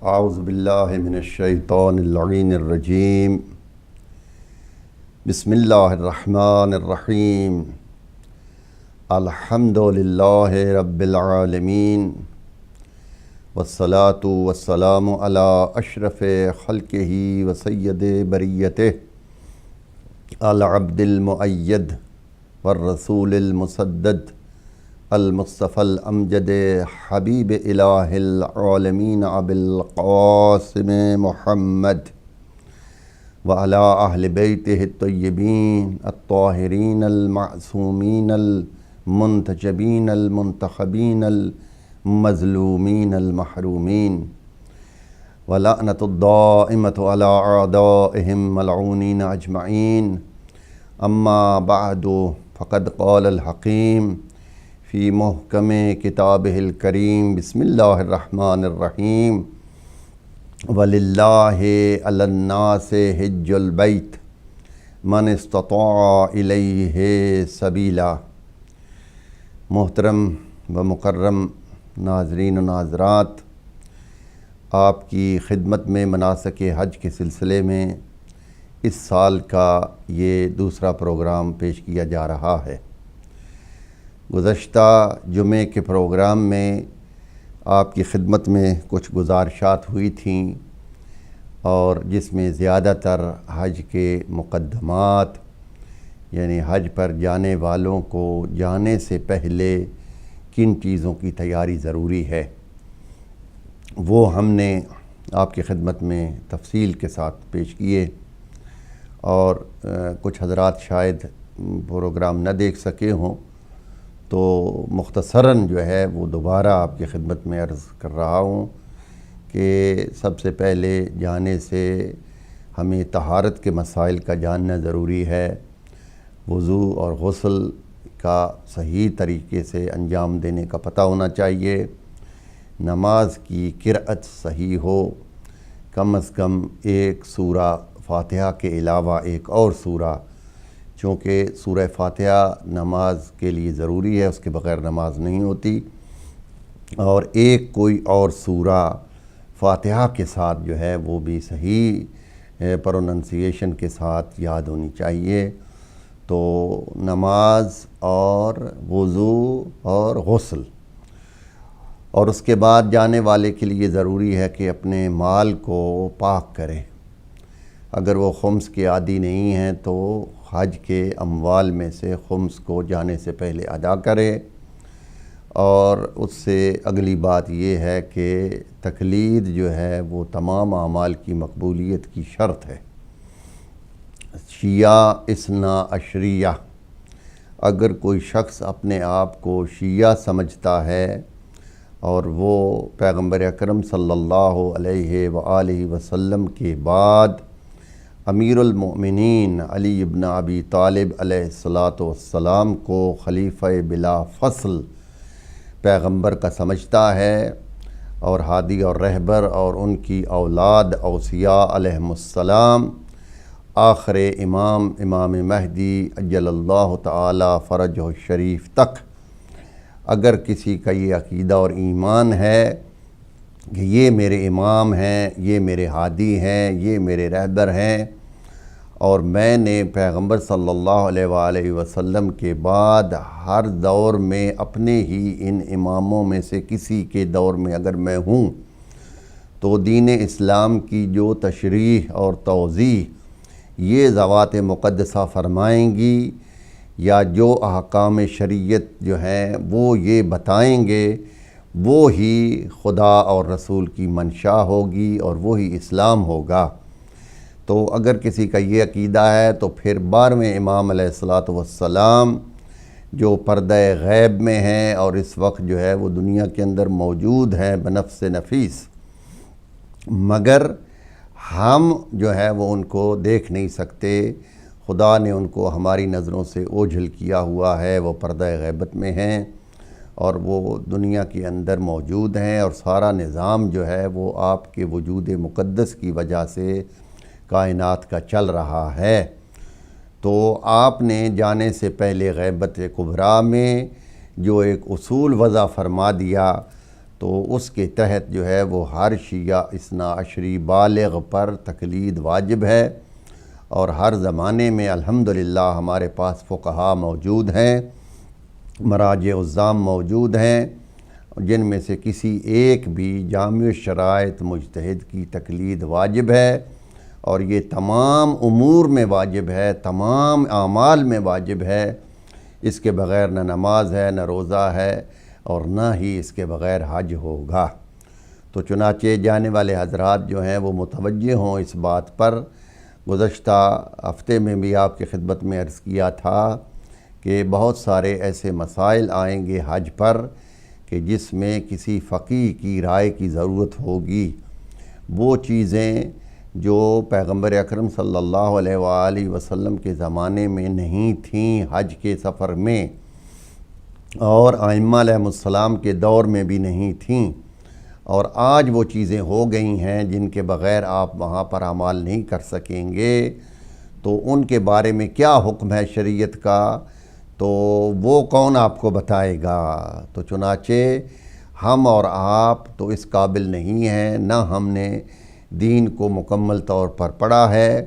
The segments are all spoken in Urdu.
اعوذ باللہ من الشیطان اللعین الرجیم بسم اللہ الرحمن الرحیم الحمد للہ رب العالمین والصلاة والسلام علی اشرف خلقہ وسید بریتہ العبد المؤید والرسول المسدد المصطفى الامجد حبیب الہ العالمین ابی القاسم محمد وعلی اہل بیتہ الطیبین الطاہرین المعصومین المنتجبین المنتخبین المظلومین المحرومین ولعنۃ الدائمۃ علی اعدائہم ملعونین اجمعین اما بعد فقد قال الحکیم فی محکم کتابہ الکریم بسم اللہ الرحمن الرحیم وَلِلَّهِ عَلَى النَّاسِ حِجُّ الْبَيْتِ مَنِ اسْتَطَاعَ إِلَيْهِ سَبِيلًا۔ محترم و مکرم ناظرین و ناظرات، آپ کی خدمت میں مناسک حج کے سلسلے میں اس سال کا یہ دوسرا پروگرام پیش کیا جا رہا ہے۔ گزشتہ جمعے کے پروگرام میں آپ کی خدمت میں کچھ گزارشات ہوئی تھیں اور جس میں زیادہ تر حج کے مقدمات، یعنی حج پر جانے والوں کو جانے سے پہلے کن چیزوں کی تیاری ضروری ہے، وہ ہم نے آپ کی خدمت میں تفصیل کے ساتھ پیش کیے، اور کچھ حضرات شاید پروگرام نہ دیکھ سکے ہوں، تو مختصراً جو ہے وہ دوبارہ آپ کی خدمت میں عرض کر رہا ہوں کہ سب سے پہلے جانے سے ہمیں طہارت کے مسائل کا جاننا ضروری ہے۔ وضو اور غسل کا صحیح طریقے سے انجام دینے کا پتہ ہونا چاہیے، نماز کی قرأت صحیح ہو، کم از کم ایک سورہ فاتحہ کے علاوہ ایک اور سورہ، چونکہ سورہ فاتحہ نماز کے لیے ضروری ہے، اس کے بغیر نماز نہیں ہوتی، اور ایک کوئی اور سورہ فاتحہ کے ساتھ جو ہے وہ بھی صحیح پروننسیشن کے ساتھ یاد ہونی چاہیے۔ تو نماز اور وضو اور غسل، اور اس کے بعد جانے والے کے لیے ضروری ہے کہ اپنے مال کو پاک کرے۔ اگر وہ خمس کے عادی نہیں ہیں تو حج کے اموال میں سے خمس کو جانے سے پہلے ادا کرے، اور اس سے اگلی بات یہ ہے کہ تقلید جو ہے وہ تمام اعمال کی مقبولیت کی شرط ہے۔ شیعہ اثنا عشریہ، اگر کوئی شخص اپنے آپ کو شیعہ سمجھتا ہے اور وہ پیغمبر اکرم صلی اللہ علیہ وآلہ وسلم کے بعد امیر المؤمنین علی ابن ابی طالب علیہ السلام کو خلیفہ بلا فصل پیغمبر کا سمجھتا ہے، اور ہادی اور رہبر اور ان کی اولاد اوصیاء علیہم السلام آخر امام مہدی عجل اللہ تعالی فرجہ الشریف تک، اگر کسی کا یہ عقیدہ اور ایمان ہے کہ یہ میرے امام ہیں، یہ میرے ہادی ہیں، یہ میرے رہبر ہیں، اور میں نے پیغمبر صلی اللہ علیہ وآلہ وسلم کے بعد ہر دور میں اپنے ہی ان اماموں میں سے کسی کے دور میں اگر میں ہوں، تو دین اسلام کی جو تشریح اور توضیح یہ ذوات مقدسہ فرمائیں گی، یا جو احکام شریعت جو ہیں وہ یہ بتائیں گے، وہ ہی خدا اور رسول کی منشا ہوگی اور وہی اسلام ہوگا۔ تو اگر کسی کا یہ عقیدہ ہے تو پھر 12ویں امام علیہ السلام جو پردہ غیب میں ہیں اور اس وقت جو ہے وہ دنیا کے اندر موجود ہیں بنفس نفیس، مگر ہم جو ہے وہ ان کو دیکھ نہیں سکتے، خدا نے ان کو ہماری نظروں سے اوجھل کیا ہوا ہے، وہ پردہ غیبت میں ہیں اور وہ دنیا کے اندر موجود ہیں، اور سارا نظام جو ہے وہ آپ کے وجود مقدس کی وجہ سے کائنات کا چل رہا ہے۔ تو آپ نے جانے سے پہلے غیبت کبریٰ میں جو ایک اصول وضع فرما دیا، تو اس کے تحت جو ہے وہ ہر شیعہ اثنا عشری بالغ پر تقلید واجب ہے، اور ہر زمانے میں الحمدللہ ہمارے پاس فقہا موجود ہیں، مراجع عظام موجود ہیں، جن میں سے کسی ایک بھی جامع الشرائط مجتہد کی تقلید واجب ہے، اور یہ تمام امور میں واجب ہے، تمام اعمال میں واجب ہے۔ اس کے بغیر نہ نماز ہے، نہ روزہ ہے، اور نہ ہی اس کے بغیر حج ہوگا۔ تو چنانچہ جانے والے حضرات جو ہیں وہ متوجہ ہوں اس بات پر۔ گزشتہ ہفتے میں بھی آپ کی خدمت میں عرض کیا تھا کہ بہت سارے ایسے مسائل آئیں گے حج پر کہ جس میں کسی فقیہ کی رائے کی ضرورت ہوگی۔ وہ چیزیں جو پیغمبر اکرم صلی اللہ علیہ وآلہ وسلم کے زمانے میں نہیں تھیں حج کے سفر میں، اور ائمہ علیہ السلام کے دور میں بھی نہیں تھیں، اور آج وہ چیزیں ہو گئی ہیں جن کے بغیر آپ وہاں پر اعمال نہیں کر سکیں گے، تو ان کے بارے میں کیا حکم ہے شریعت کا، تو وہ کون آپ کو بتائے گا؟ تو چنانچہ ہم اور آپ تو اس قابل نہیں ہیں، نہ ہم نے دین کو مکمل طور پر پڑھا ہے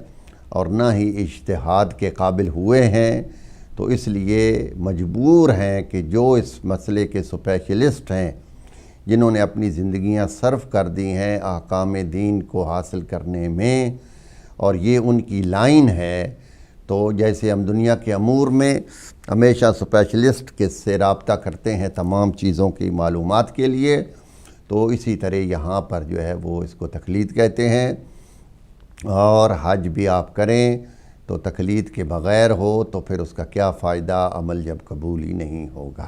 اور نہ ہی اجتہاد کے قابل ہوئے ہیں، تو اس لیے مجبور ہیں کہ جو اس مسئلے کے اسپیشلسٹ ہیں، جنہوں نے اپنی زندگیاں صرف کر دی ہیں احکام دین کو حاصل کرنے میں، اور یہ ان کی لائن ہے، تو جیسے ہم دنیا کے امور میں ہمیشہ اسپیشلسٹ کے سے رابطہ کرتے ہیں تمام چیزوں کی معلومات کے لیے، تو اسی طرح یہاں پر جو ہے وہ اس کو تقلید کہتے ہیں۔ اور حج بھی آپ کریں تو تقلید کے بغیر ہو تو پھر اس کا کیا فائدہ، عمل جب قبول ہی نہیں ہوگا۔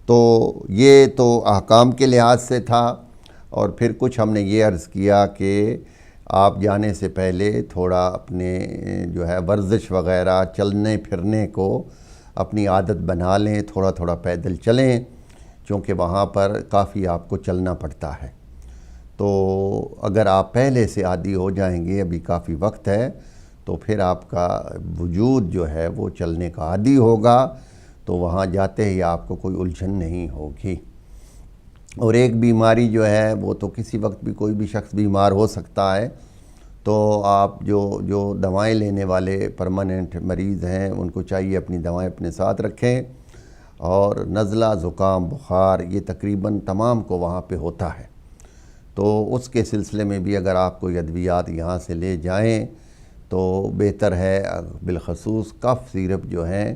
تو یہ تو احکام کے لحاظ سے تھا، اور پھر کچھ ہم نے یہ عرض کیا کہ آپ جانے سے پہلے تھوڑا اپنے جو ہے ورزش وغیرہ، چلنے پھرنے کو اپنی عادت بنا لیں، تھوڑا تھوڑا پیدل چلیں، چونکہ وہاں پر کافی آپ کو چلنا پڑتا ہے۔ تو اگر آپ پہلے سے عادی ہو جائیں گے، ابھی کافی وقت ہے، تو پھر آپ کا وجود جو ہے وہ چلنے کا عادی ہوگا، تو وہاں جاتے ہی آپ کو کوئی الجھن نہیں ہوگی۔ اور ایک بیماری جو ہے وہ تو کسی وقت بھی کوئی بھی شخص بیمار ہو سکتا ہے، تو آپ جو دوائیں لینے والے پرماننٹ مریض ہیں ان کو چاہیے اپنی دوائیں اپنے ساتھ رکھیں، اور نزلہ، زکام، بخار یہ تقریباً تمام کو وہاں پہ ہوتا ہے، تو اس کے سلسلے میں بھی اگر آپ کوئی ادویات یہاں سے لے جائیں تو بہتر ہے۔ بالخصوص کف سیرپ جو ہیں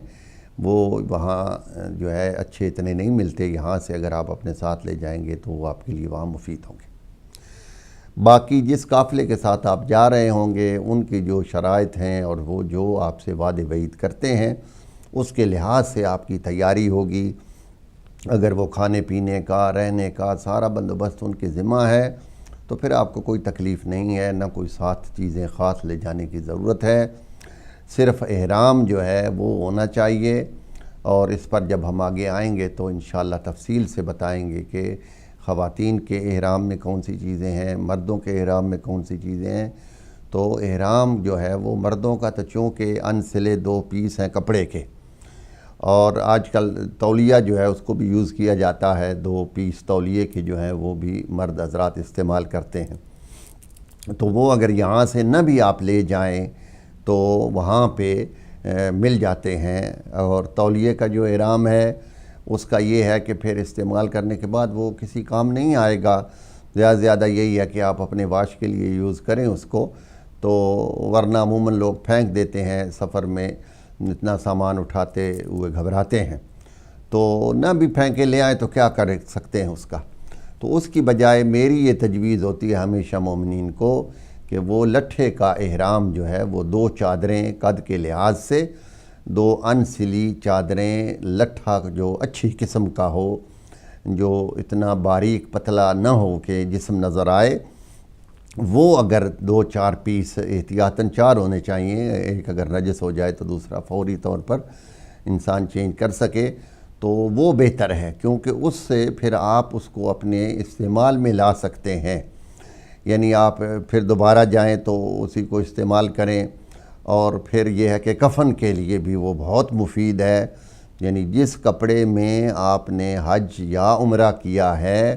وہ وہاں جو ہے اچھے اتنے نہیں ملتے، یہاں سے اگر آپ اپنے ساتھ لے جائیں گے تو وہ آپ کے لیے وہاں مفید ہوں گے۔ باقی جس قافلے کے ساتھ آپ جا رہے ہوں گے ان کی جو شرائط ہیں اور وہ جو آپ سے وعدے وعید کرتے ہیں اس کے لحاظ سے آپ کی تیاری ہوگی۔ اگر وہ کھانے پینے کا، رہنے کا سارا بندوبست ان کے ذمہ ہے تو پھر آپ کو کوئی تکلیف نہیں ہے، نہ کوئی ساتھ چیزیں خاص لے جانے کی ضرورت ہے۔ صرف احرام جو ہے وہ ہونا چاہیے، اور اس پر جب ہم آگے آئیں گے تو انشاءاللہ تفصیل سے بتائیں گے کہ خواتین کے احرام میں کون سی چیزیں ہیں، مردوں کے احرام میں کون سی چیزیں ہیں۔ تو احرام جو ہے وہ مردوں کا تو چونکہ انسلے 2 پیس ہیں کپڑے کے، اور آج کل تولیہ جو ہے اس کو بھی یوز کیا جاتا ہے، 2 پیس تولیے کے جو ہیں وہ بھی مرد حضرات استعمال کرتے ہیں، تو وہ اگر یہاں سے نہ بھی آپ لے جائیں تو وہاں پہ مل جاتے ہیں۔ اور تولیے کا جو احرام ہے اس کا یہ ہے کہ پھر استعمال کرنے کے بعد وہ کسی کام نہیں آئے گا، زیادہ زیادہ یہی ہے کہ آپ اپنے واش کے لیے یوز کریں اس کو، تو ورنہ عموماً لوگ پھینک دیتے ہیں سفر میں، اتنا سامان اٹھاتے ہوئے گھبراتے ہیں، تو نہ بھی پھینکے لے آئیں تو کیا کر سکتے ہیں اس کا۔ تو اس کی بجائے میری یہ تجویز ہوتی ہے ہمیشہ مومنین کو کہ وہ لٹھے کا احرام جو ہے وہ 2 چادریں قد کے لحاظ سے، 2 انسلی چادریں، لٹھا جو اچھی قسم کا ہو، جو اتنا باریک پتلا نہ ہو کہ جسم نظر آئے، وہ اگر 2-4 پیس، احتیاطاً 4 ہونے چاہیے، ایک اگر نجس ہو جائے تو دوسرا فوری طور پر انسان چینج کر سکے، تو وہ بہتر ہے، کیونکہ اس سے پھر آپ اس کو اپنے استعمال میں لا سکتے ہیں، یعنی آپ پھر دوبارہ جائیں تو اسی کو استعمال کریں۔ اور پھر یہ ہے کہ کفن کے لیے بھی وہ بہت مفید ہے، یعنی جس کپڑے میں آپ نے حج یا عمرہ کیا ہے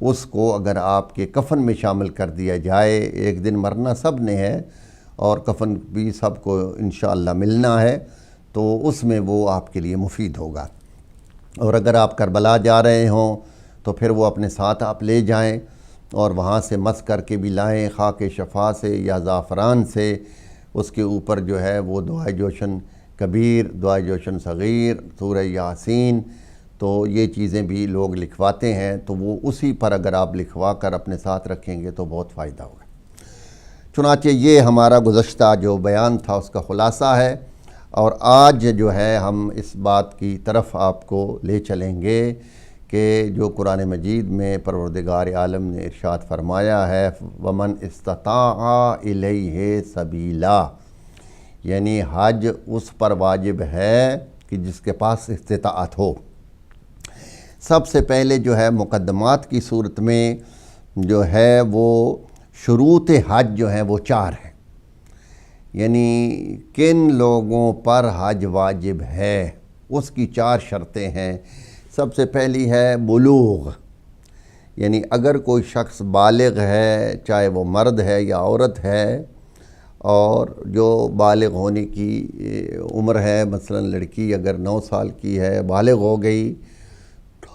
اس کو اگر آپ کے کفن میں شامل کر دیا جائے، ایک دن مرنا سب نے ہے اور کفن بھی سب کو انشاءاللہ ملنا ہے، تو اس میں وہ آپ کے لیے مفید ہوگا۔ اور اگر آپ کربلا جا رہے ہوں تو پھر وہ اپنے ساتھ آپ لے جائیں اور وہاں سے مس کر کے بھی لائیں، خاک شفا سے یا زعفران سے، اس کے اوپر جو ہے وہ دعائے جوشن کبیر، دعائے جوشن صغیر، سورہ یاسین، تو یہ چیزیں بھی لوگ لکھواتے ہیں، تو وہ اسی پر اگر آپ لکھوا کر اپنے ساتھ رکھیں گے تو بہت فائدہ ہوگا۔ چنانچہ یہ ہمارا گزشتہ جو بیان تھا اس کا خلاصہ ہے، اور آج جو ہے ہم اس بات کی طرف آپ کو لے چلیں گے کہ جو قرآن مجید میں پروردگار عالم نے ارشاد فرمایا ہے وَمَنْ اسْتَطَاعَ إِلَيْهِ سَبِيلًا، یعنی حج اس پر واجب ہے کہ جس کے پاس استطاعت ہو۔ سب سے پہلے جو ہے مقدمات کی صورت میں جو ہے وہ شروط حج جو ہیں وہ 4 ہیں، یعنی کن لوگوں پر حج واجب ہے اس کی 4 شرطیں ہیں۔ سب سے پہلی ہے بلوغ، یعنی اگر کوئی شخص بالغ ہے، چاہے وہ مرد ہے یا عورت ہے، اور جو بالغ ہونے کی عمر ہے، مثلا لڑکی اگر 9 سال کی ہے، بالغ ہو گئی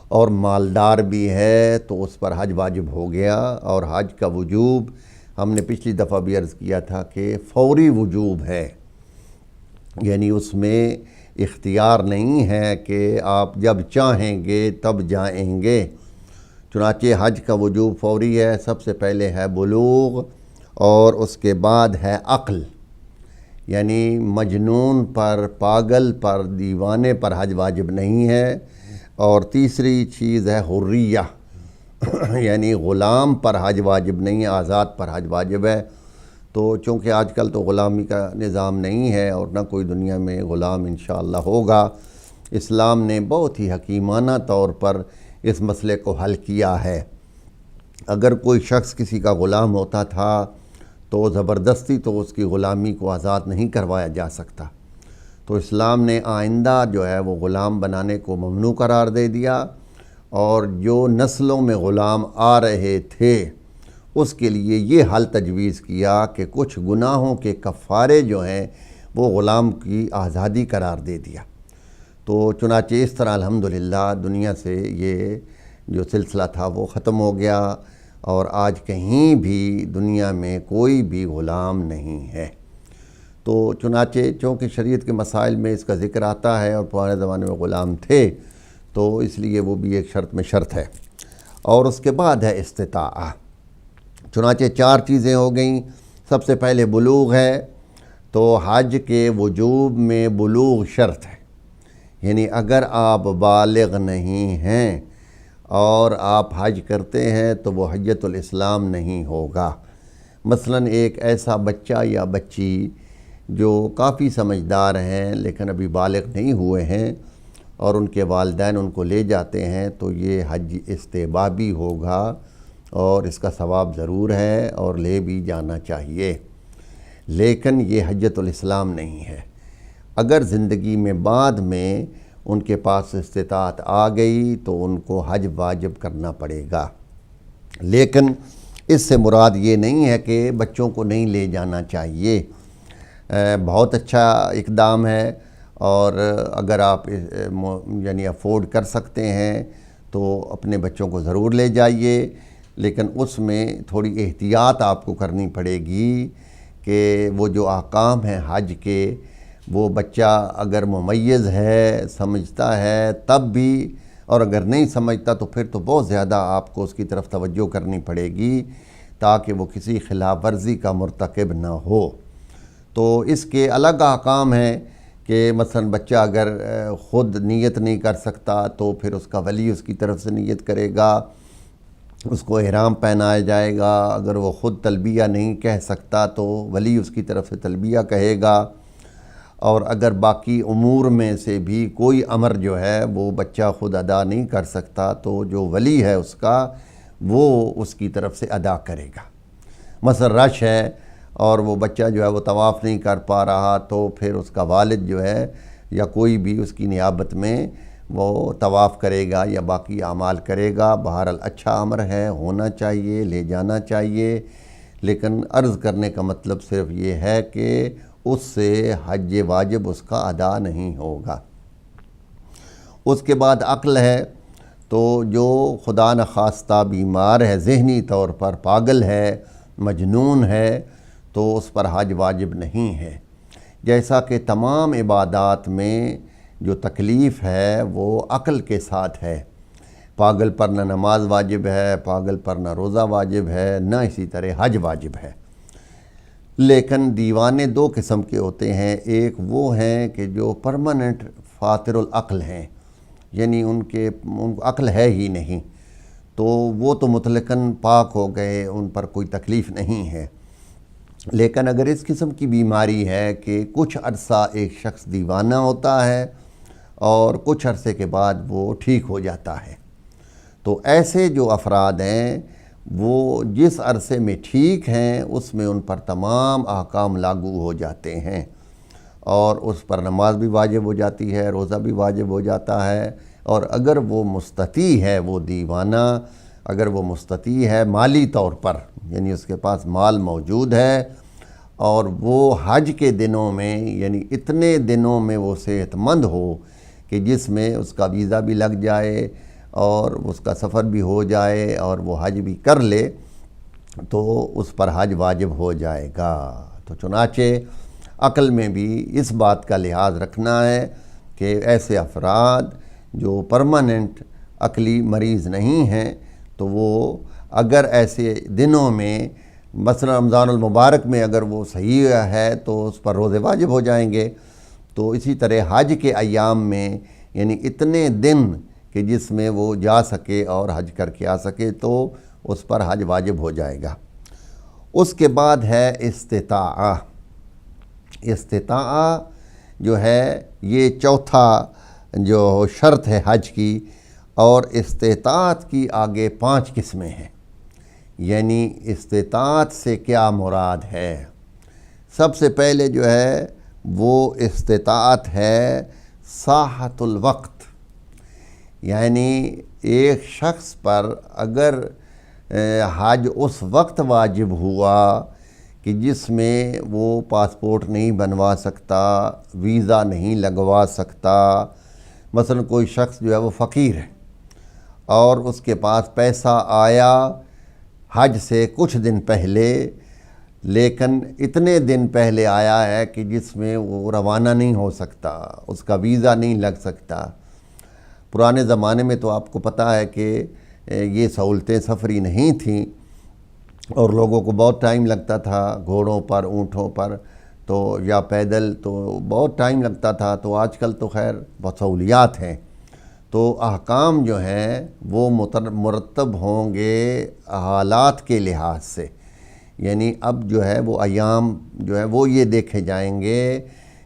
اور مالدار بھی ہے تو اس پر حج واجب ہو گیا۔ اور حج کا وجوب ہم نے پچھلی دفعہ بھی عرض کیا تھا کہ فوری وجوب ہے، یعنی اس میں اختیار نہیں ہے کہ آپ جب چاہیں گے تب جائیں گے۔ چنانچہ حج کا وجوب فوری ہے۔ سب سے پہلے ہے بلوغ، اور اس کے بعد ہے عقل، یعنی مجنون پر، پاگل پر، دیوانے پر حج واجب نہیں ہے۔ اور تیسری چیز ہے حریہ، یعنی غلام پر حج واجب نہیں ہے، آزاد پر حج واجب ہے۔ تو چونکہ آج کل تو غلامی کا نظام نہیں ہے اور نہ کوئی دنیا میں غلام انشاءاللہ ہوگا، اسلام نے بہت ہی حکیمانہ طور پر اس مسئلے کو حل کیا ہے۔ اگر کوئی شخص کسی کا غلام ہوتا تھا تو زبردستی تو اس کی غلامی کو آزاد نہیں کروایا جا سکتا، تو اسلام نے آئندہ جو ہے وہ غلام بنانے کو ممنوع قرار دے دیا، اور جو نسلوں میں غلام آ رہے تھے اس کے لیے یہ حل تجویز کیا کہ کچھ گناہوں کے کفارے جو ہیں وہ غلام کی آزادی قرار دے دیا۔ تو چنانچہ اس طرح الحمدللہ دنیا سے یہ جو سلسلہ تھا وہ ختم ہو گیا، اور آج کہیں بھی دنیا میں کوئی بھی غلام نہیں ہے۔ تو چنانچہ چونکہ شریعت کے مسائل میں اس کا ذکر آتا ہے اور پرانے زمانے میں غلام تھے، تو اس لیے وہ بھی ایک شرط میں شرط ہے۔ اور اس کے بعد ہے استطاعہ۔ چنانچہ 4 چیزیں ہو گئیں۔ سب سے پہلے بلوغ ہے، تو حج کے وجوب میں بلوغ شرط ہے، یعنی اگر آپ بالغ نہیں ہیں اور آپ حج کرتے ہیں تو وہ حجۃ الاسلام نہیں ہوگا۔ مثلا ایک ایسا بچہ یا بچی جو کافی سمجھدار ہیں لیکن ابھی بالغ نہیں ہوئے ہیں اور ان کے والدین ان کو لے جاتے ہیں، تو یہ حج استحبابی ہوگا اور اس کا ثواب ضرور ہے اور لے بھی جانا چاہیے، لیکن یہ حجۃ الاسلام نہیں ہے۔ اگر زندگی میں بعد میں ان کے پاس استطاعت آ گئی تو ان کو حج واجب کرنا پڑے گا، لیکن اس سے مراد یہ نہیں ہے کہ بچوں کو نہیں لے جانا چاہیے۔ بہت اچھا اقدام ہے، اور اگر آپ یعنی افورڈ کر سکتے ہیں تو اپنے بچوں کو ضرور لے جائیے، لیکن اس میں تھوڑی احتیاط آپ کو کرنی پڑے گی کہ وہ جو احکام ہیں حج کے، وہ بچہ اگر ممیز ہے، سمجھتا ہے تب بھی، اور اگر نہیں سمجھتا تو پھر تو بہت زیادہ آپ کو اس کی طرف توجہ کرنی پڑے گی تاکہ وہ کسی خلاف ورزی کا مرتکب نہ ہو۔ تو اس کے الگ احکام ہیں کہ مثلا بچہ اگر خود نیت نہیں کر سکتا تو پھر اس کا ولی اس کی طرف سے نیت کرے گا، اس کو احرام پہنایا جائے گا۔ اگر وہ خود تلبیہ نہیں کہہ سکتا تو ولی اس کی طرف سے تلبیہ کہے گا، اور اگر باقی امور میں سے بھی کوئی امر جو ہے وہ بچہ خود ادا نہیں کر سکتا تو جو ولی ہے اس کا، وہ اس کی طرف سے ادا کرے گا۔ مثلا رش ہے اور وہ بچہ جو ہے وہ طواف نہیں کر پا رہا، تو پھر اس کا والد جو ہے یا کوئی بھی اس کی نیابت میں وہ طواف کرے گا یا باقی اعمال کرے گا، بہرحال اچھا امر ہے، ہونا چاہیے، لے جانا چاہیے، لیکن عرض کرنے کا مطلب صرف یہ ہے کہ اس سے حج واجب اس کا ادا نہیں ہوگا۔ اس کے بعد عقل ہے، تو جو خدا نخواستہ بیمار ہے، ذہنی طور پر پاگل ہے، مجنون ہے، تو اس پر حج واجب نہیں ہے۔ جیسا کہ تمام عبادات میں جو تکلیف ہے وہ عقل کے ساتھ ہے، پاگل پر نہ نماز واجب ہے، پاگل پر نہ روزہ واجب ہے، نہ اسی طرح حج واجب ہے۔ لیکن دیوانے دو قسم کے ہوتے ہیں، ایک وہ ہیں کہ جو پرماننٹ فاطر العقل ہیں، یعنی ان کو عقل ہے ہی نہیں، تو وہ تو مطلقاً پاک ہو گئے، ان پر کوئی تکلیف نہیں ہے۔ لیکن اگر اس قسم کی بیماری ہے کہ کچھ عرصہ ایک شخص دیوانہ ہوتا ہے اور کچھ عرصے کے بعد وہ ٹھیک ہو جاتا ہے، تو ایسے جو افراد ہیں وہ جس عرصے میں ٹھیک ہیں اس میں ان پر تمام احکام لاگو ہو جاتے ہیں، اور اس پر نماز بھی واجب ہو جاتی ہے، روزہ بھی واجب ہو جاتا ہے۔ اور اگر وہ مستطیع ہے، وہ دیوانہ اگر وہ مستطیع ہے مالی طور پر، یعنی اس کے پاس مال موجود ہے، اور وہ حج کے دنوں میں یعنی اتنے دنوں میں وہ صحت مند ہو کہ جس میں اس کا ویزا بھی لگ جائے اور اس کا سفر بھی ہو جائے اور وہ حج بھی کر لے، تو اس پر حج واجب ہو جائے گا۔ تو چنانچہ عقل میں بھی اس بات کا لحاظ رکھنا ہے کہ ایسے افراد جو پرماننٹ عقلی مریض نہیں ہیں، تو وہ اگر ایسے دنوں میں مثلا رمضان المبارک میں اگر وہ صحیح ہے تو اس پر روزے واجب ہو جائیں گے، تو اسی طرح حج کے ایام میں یعنی اتنے دن کہ جس میں وہ جا سکے اور حج کر کے آ سکے تو اس پر حج واجب ہو جائے گا۔ اس کے بعد ہے استطاعہ۔ استطاعہ جو ہے یہ چوتھا جو شرط ہے حج کی، اور استطاعت کی آگے 5 قسمیں ہیں۔ یعنی استطاعت سے کیا مراد ہے؟ سب سے پہلے جو ہے وہ استطاعت ہے ساحت الوقت، یعنی ایک شخص پر اگر حج اس وقت واجب ہوا کہ جس میں وہ پاسپورٹ نہیں بنوا سکتا، ویزا نہیں لگوا سکتا، مثلا کوئی شخص جو ہے وہ فقیر ہے اور اس کے پاس پیسہ آیا حج سے کچھ دن پہلے، لیکن اتنے دن پہلے آیا ہے کہ جس میں وہ روانہ نہیں ہو سکتا، اس کا ویزا نہیں لگ سکتا۔ پرانے زمانے میں تو آپ کو پتہ ہے کہ یہ سہولتیں سفری نہیں تھیں اور لوگوں کو بہت ٹائم لگتا تھا گھوڑوں پر، اونٹوں پر تو یا پیدل، تو بہت ٹائم لگتا تھا۔ تو آج کل تو خیر بہت سہولیات ہیں، تو احکام جو ہیں وہ مرتب ہوں گے حالات کے لحاظ سے، یعنی اب جو ہے وہ ایام جو ہے وہ یہ دیکھے جائیں گے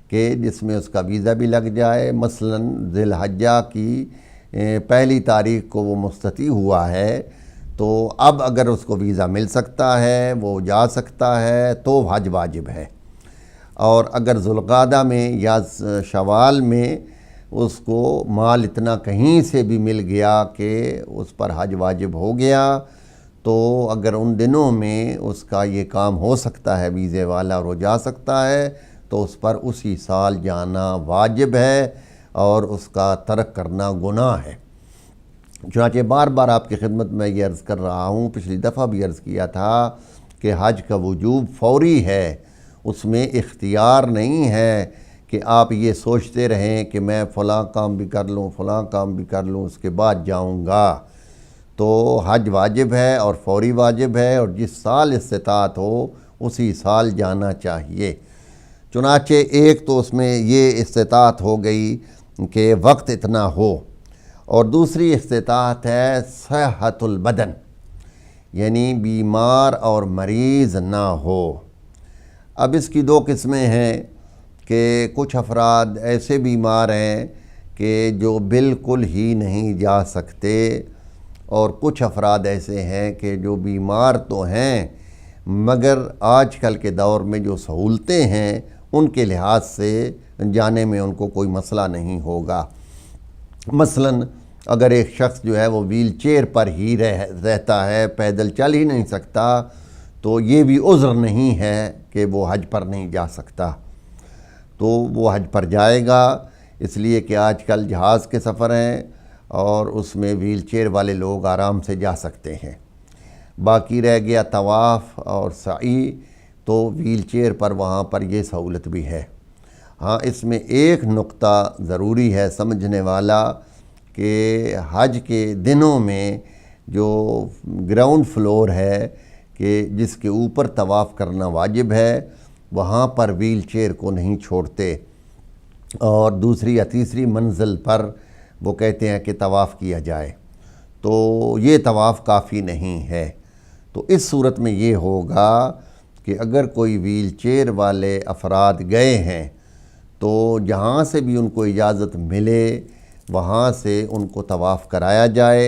کہ جس میں اس کا ویزا بھی لگ جائے۔ مثلا ذی الحجہ کی 1 تاریخ کو وہ مستطیع ہوا ہے، تو اب اگر اس کو ویزا مل سکتا ہے، وہ جا سکتا ہے، تو حج واجب ہے۔ اور اگر ذوالقعدہ میں یا شوال میں اس کو مال اتنا کہیں سے بھی مل گیا کہ اس پر حج واجب ہو گیا، تو اگر ان دنوں میں اس کا یہ کام ہو سکتا ہے ویزے والا اور وہ جا سکتا ہے، تو اس پر اسی سال جانا واجب ہے اور اس کا ترک کرنا گناہ ہے۔ چنانچہ بار بار آپ کی خدمت میں یہ عرض کر رہا ہوں، پچھلی دفعہ بھی عرض کیا تھا کہ حج کا وجوب فوری ہے، اس میں اختیار نہیں ہے کہ آپ یہ سوچتے رہیں کہ میں فلاں کام بھی کر لوں، فلاں کام بھی کر لوں، اس کے بعد جاؤں گا۔ تو حج واجب ہے اور فوری واجب ہے، اور جس سال استطاعت ہو اسی سال جانا چاہیے۔ چنانچہ ایک تو اس میں یہ استطاعت ہو گئی کہ وقت اتنا ہو، اور دوسری استطاعت ہے صحت البدن، یعنی بیمار اور مریض نہ ہو۔ اب اس کی 2 قسمیں ہیں کہ کچھ افراد ایسے بیمار ہیں کہ جو بالکل ہی نہیں جا سکتے، اور کچھ افراد ایسے ہیں کہ جو بیمار تو ہیں مگر آج کل کے دور میں جو سہولتیں ہیں ان کے لحاظ سے جانے میں ان کو کوئی مسئلہ نہیں ہوگا۔ مثلاً اگر ایک شخص جو ہے وہ ویل چیئر پر ہی رہتا ہے، پیدل چل ہی نہیں سکتا، تو یہ بھی عذر نہیں ہے کہ وہ حج پر نہیں جا سکتا، تو وہ حج پر جائے گا، اس لیے کہ آج کل جہاز کے سفر ہیں اور اس میں ویل چیئر والے لوگ آرام سے جا سکتے ہیں۔ باقی رہ گیا طواف اور سعی، تو ویل چیئر پر وہاں پر یہ سہولت بھی ہے۔ ہاں، اس میں ایک نقطہ ضروری ہے سمجھنے والا کہ حج کے دنوں میں جو گراؤنڈ فلور ہے کہ جس کے اوپر طواف کرنا واجب ہے، وہاں پر ویل چیئر کو نہیں چھوڑتے، اور دوسری یا تیسری منزل پر وہ کہتے ہیں کہ طواف کیا جائے، تو یہ طواف کافی نہیں ہے۔ تو اس صورت میں یہ ہوگا کہ اگر کوئی ویل چیئر والے افراد گئے ہیں تو جہاں سے بھی ان کو اجازت ملے وہاں سے ان کو طواف کرایا جائے،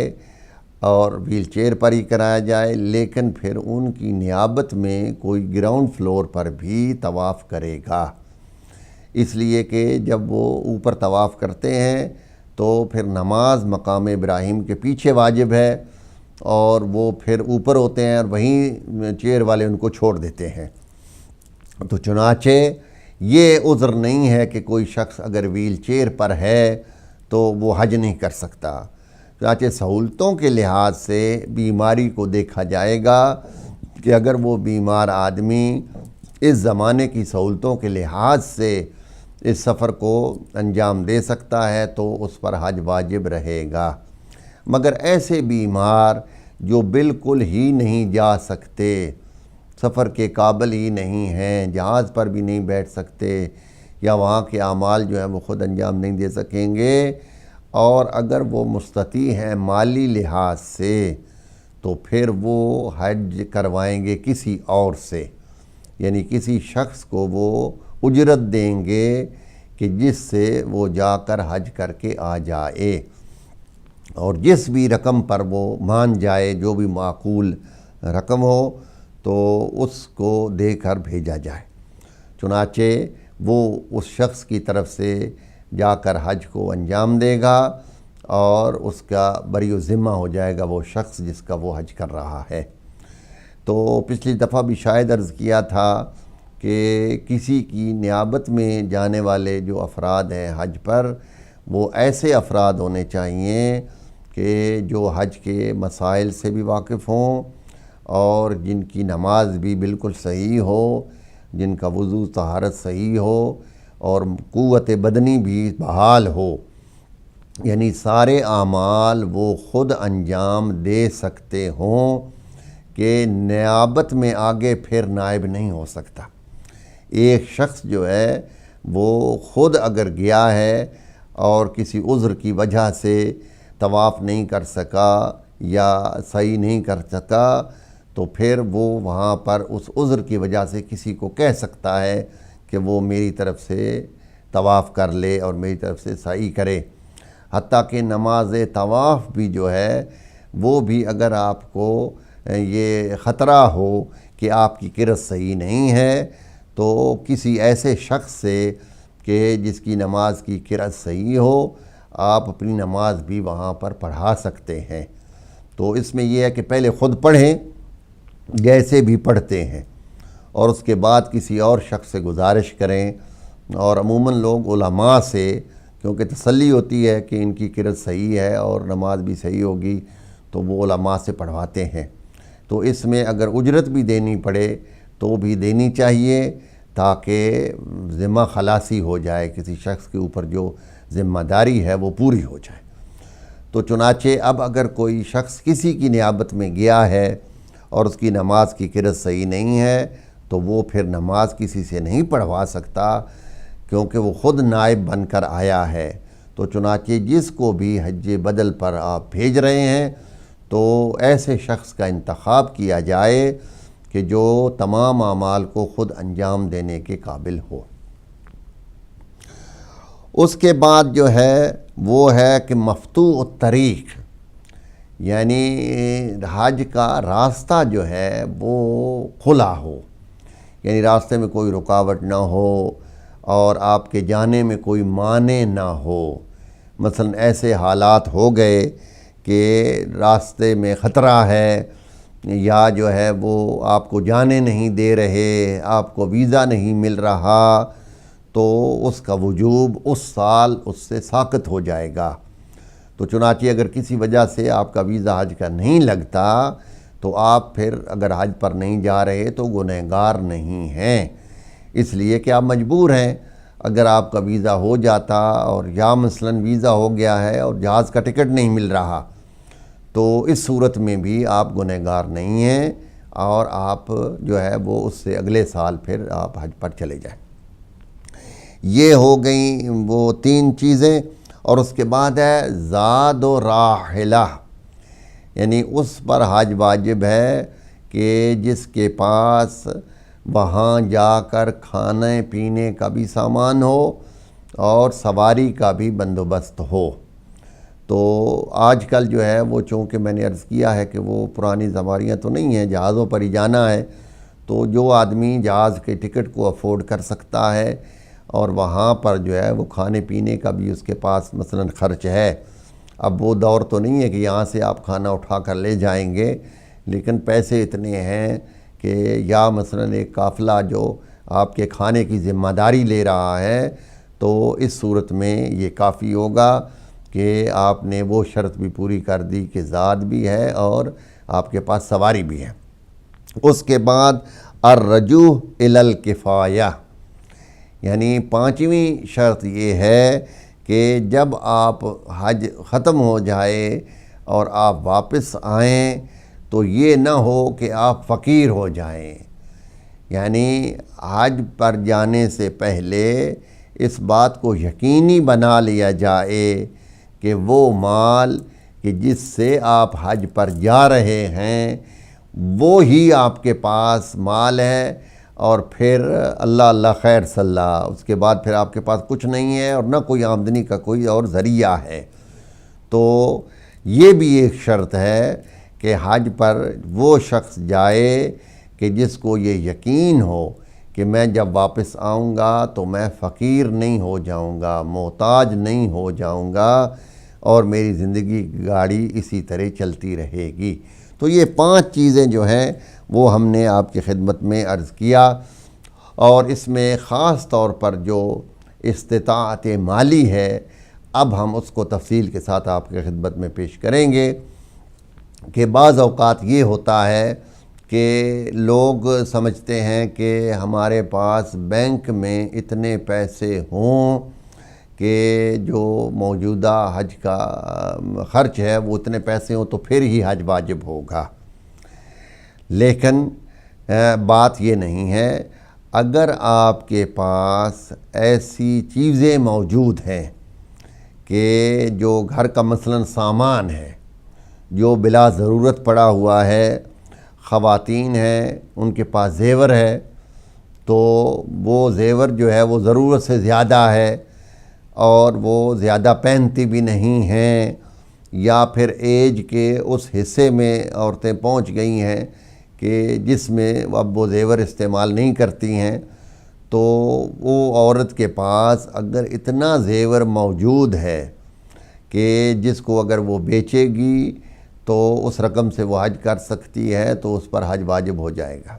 اور ویل چیئر پر ہی کرایا جائے، لیکن پھر ان کی نیابت میں کوئی گراؤنڈ فلور پر بھی طواف کرے گا، اس لیے کہ جب وہ اوپر طواف کرتے ہیں تو پھر نماز مقام ابراہیم کے پیچھے واجب ہے، اور وہ پھر اوپر ہوتے ہیں اور وہیں چیئر والے ان کو چھوڑ دیتے ہیں۔ تو چنانچہ یہ عذر نہیں ہے کہ کوئی شخص اگر ویل چیئر پر ہے تو وہ حج نہیں کر سکتا۔ چنانچہ سہولتوں کے لحاظ سے بیماری کو دیکھا جائے گا کہ اگر وہ بیمار آدمی اس زمانے کی سہولتوں کے لحاظ سے اس سفر کو انجام دے سکتا ہے تو اس پر حج واجب رہے گا، مگر ایسے بیمار جو بالکل ہی نہیں جا سکتے، سفر کے قابل ہی نہیں ہیں، جہاز پر بھی نہیں بیٹھ سکتے، یا وہاں کے اعمال جو ہیں وہ خود انجام نہیں دے سکیں گے، اور اگر وہ مستطیع ہیں مالی لحاظ سے، تو پھر وہ حج کروائیں گے کسی اور سے، یعنی کسی شخص کو وہ اجرت دیں گے کہ جس سے وہ جا کر حج کر کے آ جائے، اور جس بھی رقم پر وہ مان جائے، جو بھی معقول رقم ہو، تو اس کو دے کر بھیجا جائے۔ چنانچہ وہ اس شخص کی طرف سے جا کر حج کو انجام دے گا، اور اس کا بری و ذمہ ہو جائے گا وہ شخص جس کا وہ حج کر رہا ہے۔ تو پچھلی دفعہ بھی شاید عرض کیا تھا کہ کسی کی نیابت میں جانے والے جو افراد ہیں حج پر، وہ ایسے افراد ہونے چاہئیں کہ جو حج کے مسائل سے بھی واقف ہوں، اور جن کی نماز بھی بالکل صحیح ہو، جن کا وضو طہارت صحیح ہو، اور قوت بدنی بھی بحال ہو، یعنی سارے اعمال وہ خود انجام دے سکتے ہوں کہ نیابت میں آگے پھر نائب نہیں ہو سکتا۔ ایک شخص جو ہے وہ خود اگر گیا ہے اور کسی عذر کی وجہ سے طواف نہیں کر سکا یا صحیح نہیں کر سکا، تو پھر وہ وہاں پر اس عذر کی وجہ سے کسی کو کہہ سکتا ہے کہ وہ میری طرف سے طواف کر لے اور میری طرف سے صحیح کرے۔ حتیٰ کہ نماز طواف بھی جو ہے وہ بھی اگر آپ کو یہ خطرہ ہو کہ آپ کی قرت صحیح نہیں ہے، تو کسی ایسے شخص سے کہ جس کی نماز کی قرت صحیح ہو، آپ اپنی نماز بھی وہاں پر پڑھا سکتے ہیں۔ تو اس میں یہ ہے کہ پہلے خود پڑھیں جیسے بھی پڑھتے ہیں، اور اس کے بعد کسی اور شخص سے گزارش کریں، اور عموماً لوگ علماء سے، کیونکہ تسلی ہوتی ہے کہ ان کی قرت صحیح ہے اور نماز بھی صحیح ہوگی، تو وہ علماء سے پڑھواتے ہیں۔ تو اس میں اگر اجرت بھی دینی پڑے تو بھی دینی چاہیے، تاکہ ذمہ خلاصی ہو جائے، کسی شخص کے اوپر جو ذمہ داری ہے وہ پوری ہو جائے۔ تو چنانچہ اب اگر کوئی شخص کسی کی نیابت میں گیا ہے اور اس کی نماز کی قرت صحیح نہیں ہے، تو وہ پھر نماز کسی سے نہیں پڑھوا سکتا، کیونکہ وہ خود نائب بن کر آیا ہے۔ تو چنانچہ جس کو بھی حج بدل پر آپ بھیج رہے ہیں، تو ایسے شخص کا انتخاب کیا جائے کہ جو تمام اعمال کو خود انجام دینے کے قابل ہو۔ اس کے بعد جو ہے وہ ہے کہ مفتوح الطریق، یعنی حج کا راستہ جو ہے وہ کھلا ہو، یعنی راستے میں کوئی رکاوٹ نہ ہو، اور آپ کے جانے میں کوئی مانع نہ ہو، مثلا ایسے حالات ہو گئے کہ راستے میں خطرہ ہے یا جو ہے وہ آپ کو جانے نہیں دے رہے، آپ کو ویزا نہیں مل رہا، تو اس کا وجوب اس سال اس سے ساقط ہو جائے گا۔ تو چنانچہ اگر کسی وجہ سے آپ کا ویزا حج کا نہیں لگتا تو آپ پھر اگر حج پر نہیں جا رہے تو گنہگار نہیں ہیں، اس لیے کہ آپ مجبور ہیں۔ اگر آپ کا ویزا ہو جاتا اور یا مثلاً ویزا ہو گیا ہے اور جہاز کا ٹکٹ نہیں مل رہا، تو اس صورت میں بھی آپ گنہگار نہیں ہیں اور آپ جو ہے وہ اس سے اگلے سال پھر آپ حج پر چلے جائیں۔ یہ ہو گئیں وہ 3 چیزیں، اور اس کے بعد ہے زاد و راحلہ، یعنی اس پر حج واجب ہے کہ جس کے پاس وہاں جا کر کھانے پینے کا بھی سامان ہو اور سواری کا بھی بندوبست ہو۔ تو آج کل جو ہے وہ چونکہ میں نے عرض کیا ہے کہ وہ پرانی سواریاں تو نہیں ہیں، جہازوں پر ہی جانا ہے، تو جو آدمی جہاز کے ٹکٹ کو افورڈ کر سکتا ہے اور وہاں پر جو ہے وہ کھانے پینے کا بھی اس کے پاس مثلا خرچ ہے۔ اب وہ دور تو نہیں ہے کہ یہاں سے آپ کھانا اٹھا کر لے جائیں گے، لیکن پیسے اتنے ہیں کہ یا مثلا ایک قافلہ جو آپ کے کھانے کی ذمہ داری لے رہا ہے، تو اس صورت میں یہ کافی ہوگا کہ آپ نے وہ شرط بھی پوری کر دی کہ زاد بھی ہے اور آپ کے پاس سواری بھی ہے۔ اس کے بعد الرجوع الی الکفایہ، یعنی 5ویں شرط یہ ہے کہ جب آپ حج ختم ہو جائے اور آپ واپس آئیں تو یہ نہ ہو کہ آپ فقیر ہو جائیں، یعنی حج پر جانے سے پہلے اس بات کو یقینی بنا لیا جائے کہ وہ مال کہ جس سے آپ حج پر جا رہے ہیں وہ ہی آپ کے پاس مال ہے، اور پھر اللہ اللہ خیر صلی اللہ، اس کے بعد پھر آپ کے پاس کچھ نہیں ہے اور نہ کوئی آمدنی کا کوئی اور ذریعہ ہے۔ تو یہ بھی ایک شرط ہے کہ حج پر وہ شخص جائے کہ جس کو یہ یقین ہو کہ میں جب واپس آؤں گا تو میں فقیر نہیں ہو جاؤں گا، محتاج نہیں ہو جاؤں گا، اور میری زندگی کی گاڑی اسی طرح چلتی رہے گی۔ تو یہ 5 چیزیں جو ہیں وہ ہم نے آپ کی خدمت میں عرض کیا، اور اس میں خاص طور پر جو استطاعت مالی ہے اب ہم اس کو تفصیل کے ساتھ آپ کی خدمت میں پیش کریں گے کہ بعض اوقات یہ ہوتا ہے کہ لوگ سمجھتے ہیں کہ ہمارے پاس بینک میں اتنے پیسے ہوں کہ جو موجودہ حج کا خرچ ہے وہ اتنے پیسے ہوں تو پھر ہی حج واجب ہوگا، لیکن بات یہ نہیں ہے۔ اگر آپ کے پاس ایسی چیزیں موجود ہیں کہ جو گھر کا مثلا سامان ہے جو بلا ضرورت پڑا ہوا ہے، خواتین ہیں ان کے پاس زیور ہے، تو وہ زیور جو ہے وہ ضرورت سے زیادہ ہے اور وہ زیادہ پہنتی بھی نہیں ہیں، یا پھر ایج کے اس حصے میں عورتیں پہنچ گئی ہیں کہ جس میں اب وہ زیور استعمال نہیں کرتی ہیں، تو وہ عورت کے پاس اگر اتنا زیور موجود ہے کہ جس کو اگر وہ بیچے گی تو اس رقم سے وہ حج کر سکتی ہے تو اس پر حج واجب ہو جائے گا۔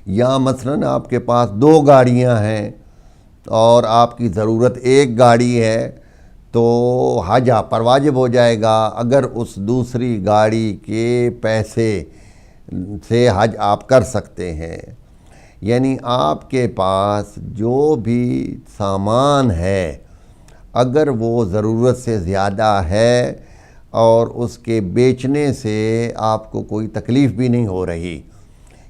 یا مثلاً آپ کے پاس 2 گاڑیاں ہیں اور آپ کی ضرورت 1 گاڑی ہے تو حج آپ پر واجب ہو جائے گا اگر اس دوسری گاڑی کے پیسے سے حج آپ کر سکتے ہیں۔ یعنی آپ کے پاس جو بھی سامان ہے اگر وہ ضرورت سے زیادہ ہے اور اس کے بیچنے سے آپ کو کوئی تکلیف بھی نہیں ہو رہی،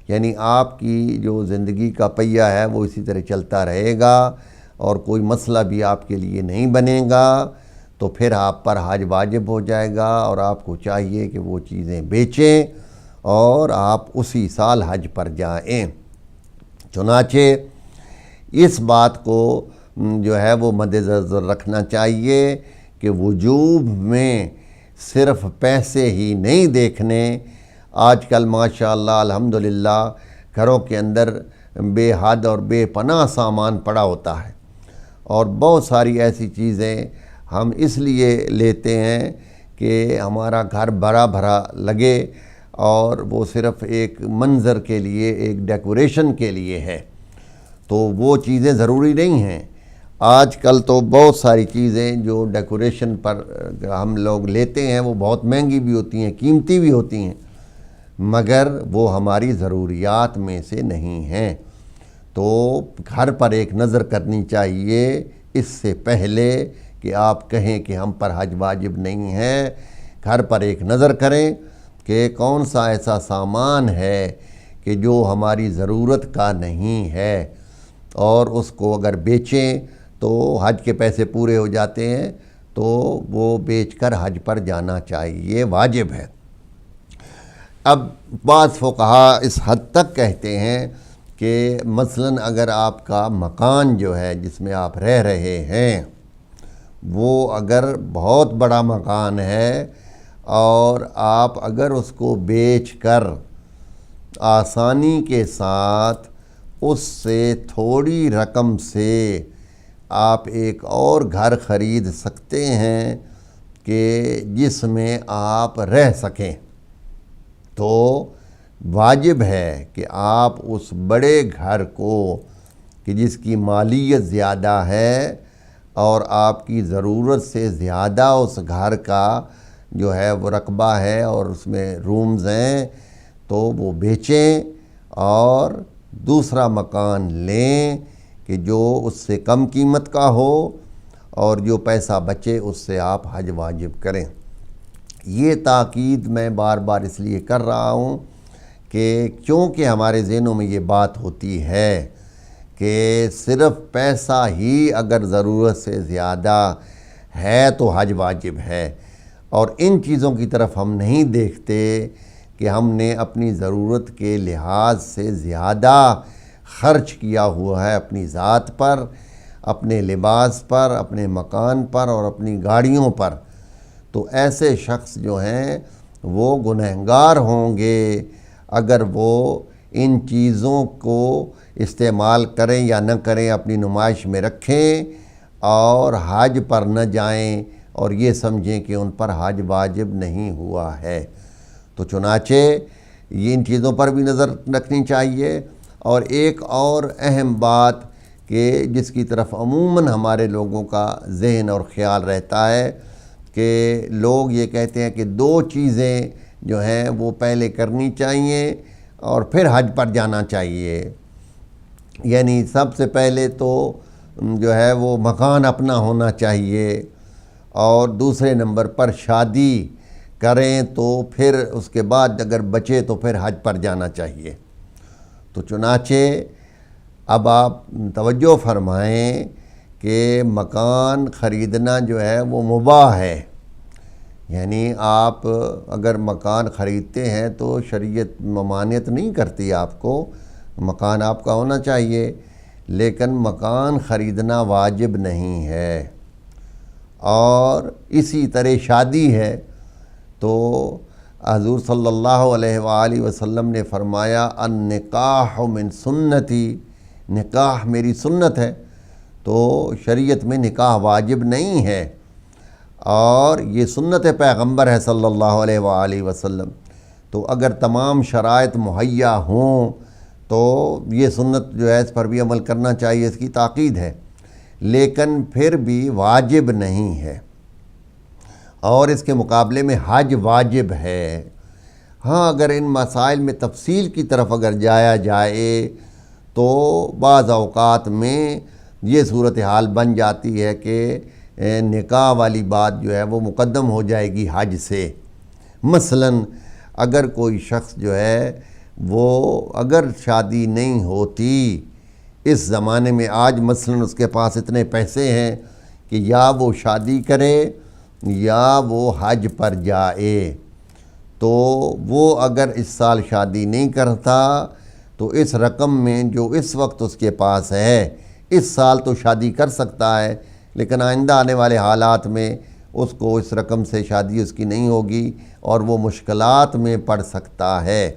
یعنی آپ کی جو زندگی کا پہیہ ہے وہ اسی طرح چلتا رہے گا اور کوئی مسئلہ بھی آپ کے لیے نہیں بنے گا، تو پھر آپ پر حج واجب ہو جائے گا اور آپ کو چاہیے کہ وہ چیزیں بیچیں اور آپ اسی سال حج پر جائیں۔ چنانچہ اس بات کو جو ہے وہ مد نظر رکھنا چاہیے کہ وجوب میں صرف پیسے ہی نہیں دیکھنے۔ آج کل ماشاءاللہ الحمدللہ گھروں کے اندر بے حد اور بے پناہ سامان پڑا ہوتا ہے، اور بہت ساری ایسی چیزیں ہم اس لیے لیتے ہیں کہ ہمارا گھر بھرا بھرا لگے، اور وہ صرف ایک منظر کے لیے، ایک ڈیکوریشن کے لیے ہے، تو وہ چیزیں ضروری نہیں ہیں۔ آج کل تو بہت ساری چیزیں جو ڈیکوریشن پر ہم لوگ لیتے ہیں وہ بہت مہنگی بھی ہوتی ہیں، قیمتی بھی ہوتی ہیں، مگر وہ ہماری ضروریات میں سے نہیں ہیں۔ تو گھر پر ایک نظر کرنی چاہیے اس سے پہلے کہ آپ کہیں کہ ہم پر حج واجب نہیں ہے۔ گھر پر ایک نظر کریں کہ کون سا ایسا سامان ہے کہ جو ہماری ضرورت کا نہیں ہے، اور اس کو اگر بیچیں تو حج کے پیسے پورے ہو جاتے ہیں، تو وہ بیچ کر حج پر جانا چاہیے، واجب ہے۔ اب بعض فقہا اس حد تک کہتے ہیں کہ مثلاً اگر آپ کا مکان جو ہے جس میں آپ رہ رہے ہیں وہ اگر بہت بڑا مکان ہے، اور آپ اگر اس کو بیچ کر آسانی کے ساتھ اس سے تھوڑی رقم سے آپ ایک اور گھر خرید سکتے ہیں کہ جس میں آپ رہ سکیں، تو واجب ہے کہ آپ اس بڑے گھر کو کہ جس کی مالیت زیادہ ہے اور آپ کی ضرورت سے زیادہ اس گھر کا جو ہے وہ رقبہ ہے اور اس میں رومز ہیں، تو وہ بیچیں اور دوسرا مکان لیں کہ جو اس سے کم قیمت کا ہو، اور جو پیسہ بچے اس سے آپ حج واجب کریں۔ یہ تاکید میں بار بار اس لیے کر رہا ہوں کہ چونکہ ہمارے ذہنوں میں یہ بات ہوتی ہے کہ صرف پیسہ ہی اگر ضرورت سے زیادہ ہے تو حج واجب ہے، اور ان چیزوں کی طرف ہم نہیں دیکھتے کہ ہم نے اپنی ضرورت کے لحاظ سے زیادہ خرچ کیا ہوا ہے اپنی ذات پر، اپنے لباس پر، اپنے مکان پر اور اپنی گاڑیوں پر، تو ایسے شخص جو ہیں وہ گنہگار ہوں گے اگر وہ ان چیزوں کو استعمال کریں یا نہ کریں، اپنی نمائش میں رکھیں اور حج پر نہ جائیں اور یہ سمجھیں کہ ان پر حج واجب نہیں ہوا ہے۔ تو چنانچہ یہ ان چیزوں پر بھی نظر رکھنی چاہیے۔ اور ایک اور اہم بات کہ جس کی طرف عموماً ہمارے لوگوں کا ذہن اور خیال رہتا ہے کہ لوگ یہ کہتے ہیں کہ دو چیزیں جو ہیں وہ پہلے کرنی چاہیے اور پھر حج پر جانا چاہیے، یعنی سب سے پہلے تو جو ہے وہ مکان اپنا ہونا چاہیے، اور دوسرے نمبر پر شادی کریں تو پھر اس کے بعد اگر بچے تو پھر حج پر جانا چاہیے۔ تو چنانچہ اب آپ توجہ فرمائیں کہ مکان خریدنا جو ہے وہ مباح ہے، یعنی آپ اگر مکان خریدتے ہیں تو شریعت ممانعت نہیں کرتی آپ کو، مکان آپ کا ہونا چاہیے، لیکن مکان خریدنا واجب نہیں ہے۔ اور اسی طرح شادی ہے تو حضور صلی اللہ علیہ وآلہ وسلم نے فرمایا النکاح من سنتی، نکاح میری سنت ہے، تو شریعت میں نکاح واجب نہیں ہے، اور یہ سنت پیغمبر ہے صلی اللہ علیہ وآلہ وسلم۔ تو اگر تمام شرائط مہیا ہوں تو یہ سنت جو ہے اس پر بھی عمل کرنا چاہیے، اس کی تاکید ہے، لیکن پھر بھی واجب نہیں ہے۔ اور اس کے مقابلے میں حج واجب ہے۔ ہاں اگر ان مسائل میں تفصیل کی طرف اگر جایا جائے تو بعض اوقات میں یہ صورتحال بن جاتی ہے کہ نکاح والی بات جو ہے وہ مقدم ہو جائے گی حج سے۔ مثلاً اگر کوئی شخص جو ہے وہ اگر شادی نہیں ہوتی اس زمانے میں، آج مثلاً اس کے پاس اتنے پیسے ہیں کہ یا وہ شادی کرے یا وہ حج پر جائے، تو وہ اگر اس سال شادی نہیں کرتا تو اس رقم میں جو اس وقت اس کے پاس ہے، اس سال تو شادی کر سکتا ہے، لیکن آئندہ آنے والے حالات میں اس کو اس رقم سے شادی اس کی نہیں ہوگی اور وہ مشکلات میں پڑ سکتا ہے۔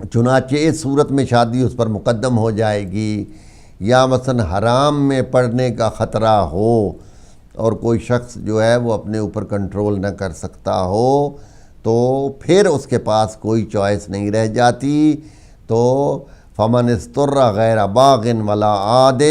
چنانچہ اس صورت میں شادی اس پر مقدم ہو جائے گی، یا مثلا حرام میں پڑنے کا خطرہ ہو اور کوئی شخص جو ہے وہ اپنے اوپر کنٹرول نہ کر سکتا ہو، تو پھر اس کے پاس کوئی چوائس نہیں رہ جاتی۔ تو فمن اضطر غیر باغ ولا عاد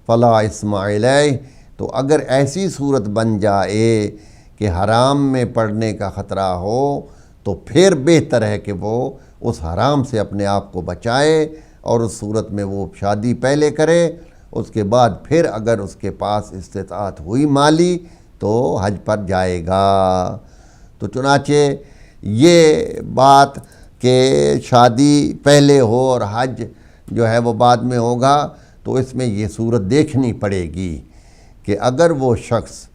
فلا اثم علیہ، تو اگر ایسی صورت بن جائے کہ حرام میں پڑنے کا خطرہ ہو تو پھر بہتر ہے کہ وہ اس حرام سے اپنے آپ کو بچائے، اور اس صورت میں وہ شادی پہلے کرے، اس کے بعد پھر اگر اس کے پاس استطاعت ہوئی مالی تو حج پر جائے گا۔ تو چنانچہ یہ بات کہ شادی پہلے ہو اور حج جو ہے وہ بعد میں ہوگا، تو اس میں یہ صورت دیکھنی پڑے گی کہ اگر وہ شخص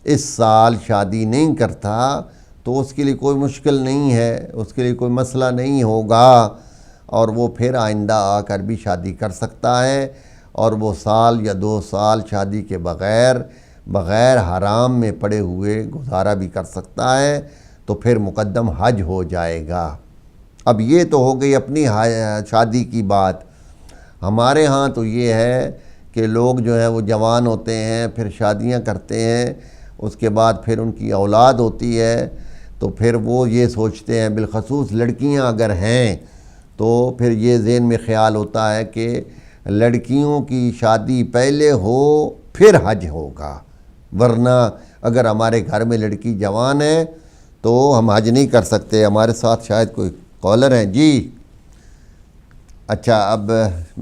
اس سال شادی نہیں کرتا تو اس کے لیے کوئی مشکل نہیں ہے، اس کے لیے کوئی مسئلہ نہیں ہوگا، اور وہ پھر آئندہ آ کر بھی شادی کر سکتا ہے، اور وہ سال یا 2 سال شادی کے بغیر حرام میں پڑے ہوئے گزارا بھی کر سکتا ہے، تو پھر مقدم حج ہو جائے گا۔ اب یہ تو ہو گئی اپنی شادی کی بات۔ ہمارے ہاں تو یہ ہے کہ لوگ جو ہیں وہ جوان ہوتے ہیں، پھر شادیاں کرتے ہیں، اس کے بعد پھر ان کی اولاد ہوتی ہے، تو پھر وہ یہ سوچتے ہیں، بالخصوص لڑکیاں اگر ہیں تو پھر یہ ذہن میں خیال ہوتا ہے کہ لڑکیوں کی شادی پہلے ہو پھر حج ہوگا، ورنہ اگر ہمارے گھر میں لڑکی جوان ہے تو ہم حج نہیں کر سکتے۔ ہمارے ساتھ شاید کوئی کالر ہیں۔ جی اچھا، اب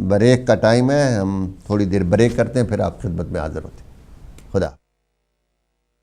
بریک کا ٹائم ہے، ہم تھوڑی دیر بریک کرتے ہیں، پھر آپ خدمت میں حاضر ہوتے ہیں۔ خدا